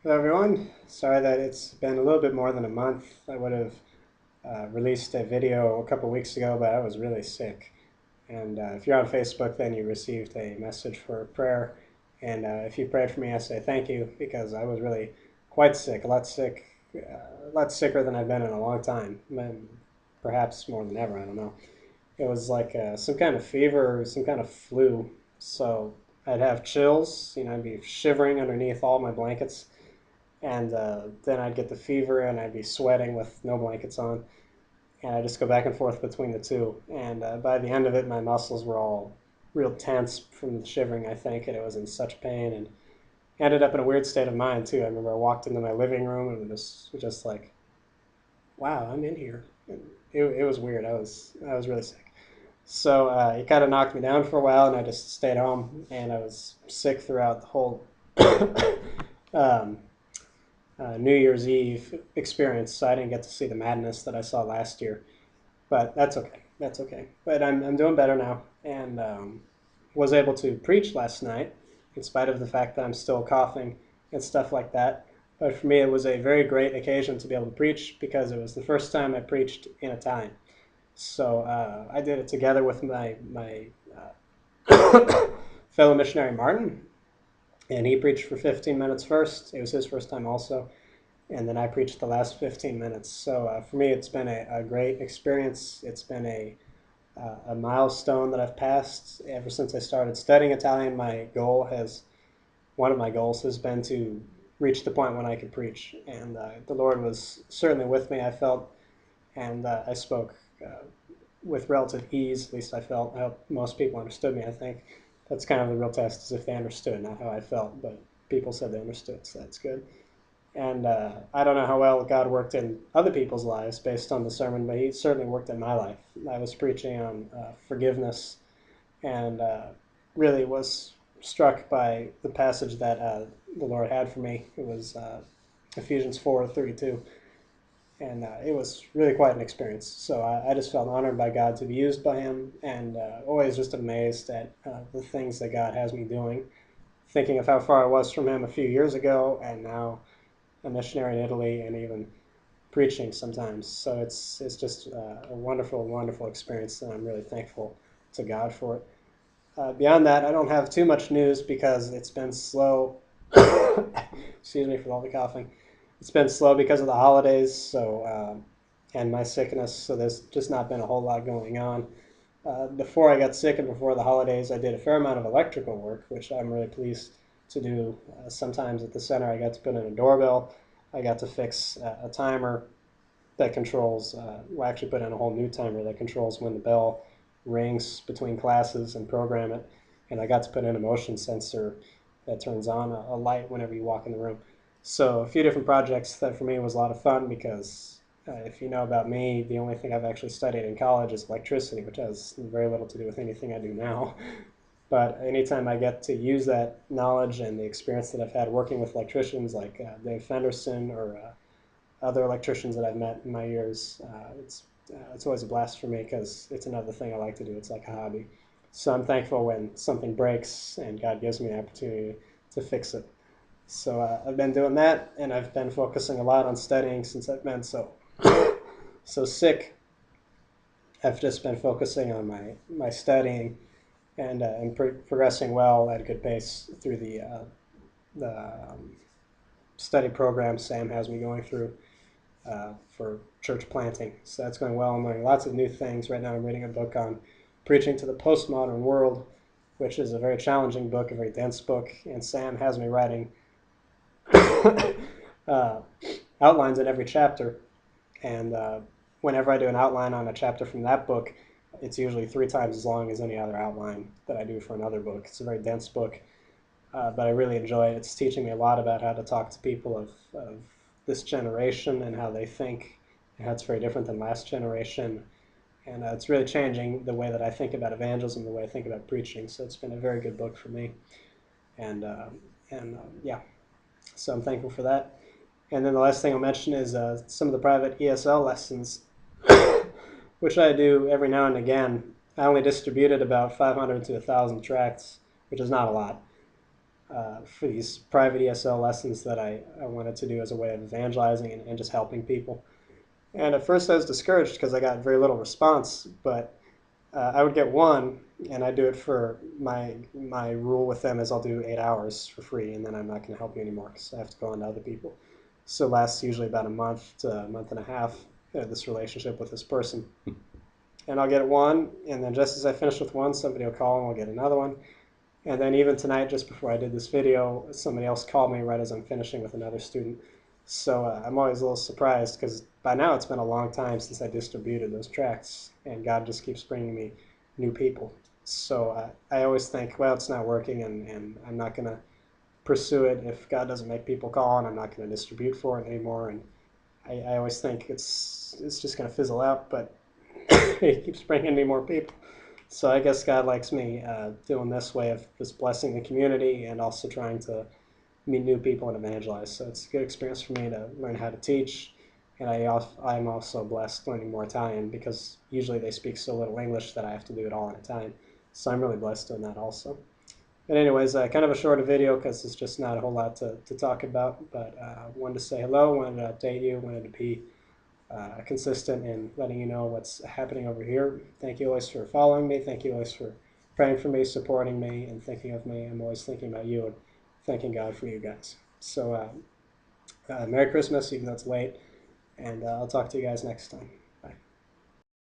Hello, everyone. Sorry that it's been a little bit more than a month. I would have released a video a couple weeks ago, but I was really sick. And if you're on Facebook, then you received a message for prayer. And if you prayed for me, I say thank you because I was really quite sick, a lot sicker than I've been in a long time, perhaps more than ever. I don't know. It was like some kind of fever, some kind of flu. So I'd have chills. I'd be shivering underneath all my blankets, and then I'd get the fever and I'd be sweating with no blankets on, and I just go back and forth between the two. And by the end of it, my muscles were all real tense from the shivering, I think, and it was in such pain, and ended up in a weird state of mind too. I remember I walked into my living room and was just like, "Wow, I'm in here." And it was weird. I was really sick. So it kind of knocked me down for a while, and I just stayed home, and I was sick throughout the whole um, New Year's Eve experience, so I didn't get to see the madness that I saw last year. But that's okay. That's okay. But I'm doing better now, and was able to preach last night, in spite of the fact that I'm still coughing and stuff like that. But for me, it was a very great occasion to be able to preach because it was the first time I preached in Italian. So I did it together with my fellow missionary Martin, and he preached for 15 minutes first. It was his first time also, and then I preached the last 15 minutes. So for me, it's been a great experience. It's been a milestone that I've passed ever since I started studying Italian. One of my goals has been to reach the point when I could preach, and the Lord was certainly with me. I felt, and I spoke with relative ease. At least I felt. I hope most people understood me. I think that's kind of the real test, is if they understood, not how I felt, but people said they understood, so that's good. And I don't know how well God worked in other people's lives based on the sermon, but He certainly worked in my life. I was preaching on forgiveness, and really was struck by the passage that the Lord had for me. It was Ephesians 4:32, and it was really quite an experience. So I just felt honored by God to be used by Him, and always just amazed at the things that God has me doing. Thinking of how far I was from Him a few years ago, and now a missionary in Italy, and even preaching sometimes. So it's just a wonderful, wonderful experience, and I'm really thankful to God for it. Beyond that, I don't have too much news because it's been slow. Excuse me for all the coughing. It's been slow because of the holidays, so and my sickness. So there's just not been a whole lot going on. Before I got sick and before the holidays, I did a fair amount of electrical work, which I'm really pleased to do. Sometimes at the center, I got to put in a doorbell. I got to fix a timer that controls, we actually put in a whole new timer that controls when the bell rings between classes and program it. And I got to put in a motion sensor that turns on a light whenever you walk in the room. So a few different projects that for me was a lot of fun because if you know about me, the only thing I've actually studied in college is electricity, which has very little to do with anything I do now. But anytime I get to use that knowledge and the experience that I've had working with electricians like Dave Fenderson or other electricians that I've met in my years, it's always a blast for me because it's another thing I like to do. It's like a hobby. So I'm thankful when something breaks and God gives me the opportunity to fix it. So I've been doing that, and I've been focusing a lot on studying since I've been so sick. I've just been focusing on my studying and progressing well at a good pace through the study program Sam has me going through for church planting. So that's going well. I'm learning lots of new things. Right now I'm reading a book on preaching to the postmodern world, which is a very challenging book, a very dense book, and Sam has me writing uh, outlines in every chapter. And whenever I do an outline on a chapter from that book, it's usually 3 times as long as any other outline that I do for another book. It's a very dense book, but I really enjoy it. It's teaching me a lot about how to talk to people of this generation and how they think, and how it's very different than last generation. And it's really changing the way that I think about evangelism, the way I think about preaching. So it's been a very good book for me. And yeah, so I'm thankful for that. And then the last thing I'll mention is some of the private ESL lessons, which I do every now and again. I only distributed about 500 to 1,000 tracts, which is not a lot. for these private ESL lessons that I wanted to do as a way of evangelizing and just helping people. And at first I was discouraged because I got very little response, but I would get one, and I do it for my rule with them is I'll do 8 hours for free, and then I'm not going to help you anymore because I have to go on to other people. So it lasts usually about a month to a month and a half, this relationship with this person. And I'll get one, and then just as I finish with one, somebody will call and I'll get another one. And then even tonight, just before I did this video, somebody else called me right as I'm finishing with another student. So I'm always a little surprised because by now it's been a long time since I distributed those tracts, and God just keeps bringing me new people. So I always think, well, it's not working, and I'm not going to pursue it if God doesn't make people call, and I'm not going to distribute for it anymore. And I always think it's just going to fizzle out, but He keeps bringing me more people. So I guess God likes me doing this way of just blessing the community and also trying to meet new people and evangelize. So it's a good experience for me to learn how to teach. And I'm also blessed learning more Italian because usually they speak so little English that I have to do it all in Italian. So I'm really blessed doing that also. But anyways, kind of a shorter video because it's just not a whole lot to talk about. But wanted to say hello, wanted to update you, wanted to be consistent in letting you know what's happening over here. Thank you always for following me. Thank you always for praying for me, supporting me, and thinking of me. I'm always thinking about you and thanking God for you guys. So Merry Christmas, even though it's late, and I'll talk to you guys next time.